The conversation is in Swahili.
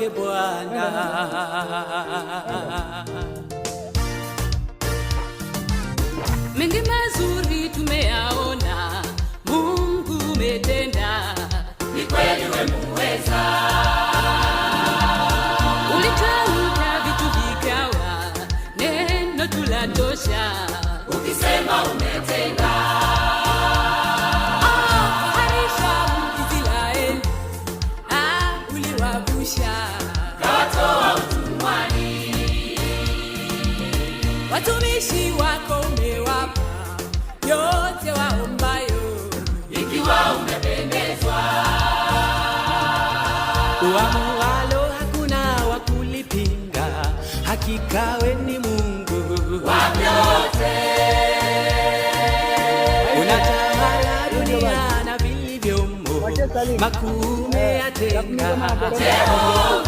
Bwana, mengi mazuri tumeyaona, Mungu umetenda, ni kweli wewe muweza. Ulitamka vitu vikawa, neno tulatosha, ukisema umetenda. Watumishi wako umewapa yote waombayo, ikiwa umependezwa. Uamualo hakuna wakulipinga, hakika wewe ni Mungu wa vyote. Unatawala dunia na vilivyomo, makuu umeyatenda.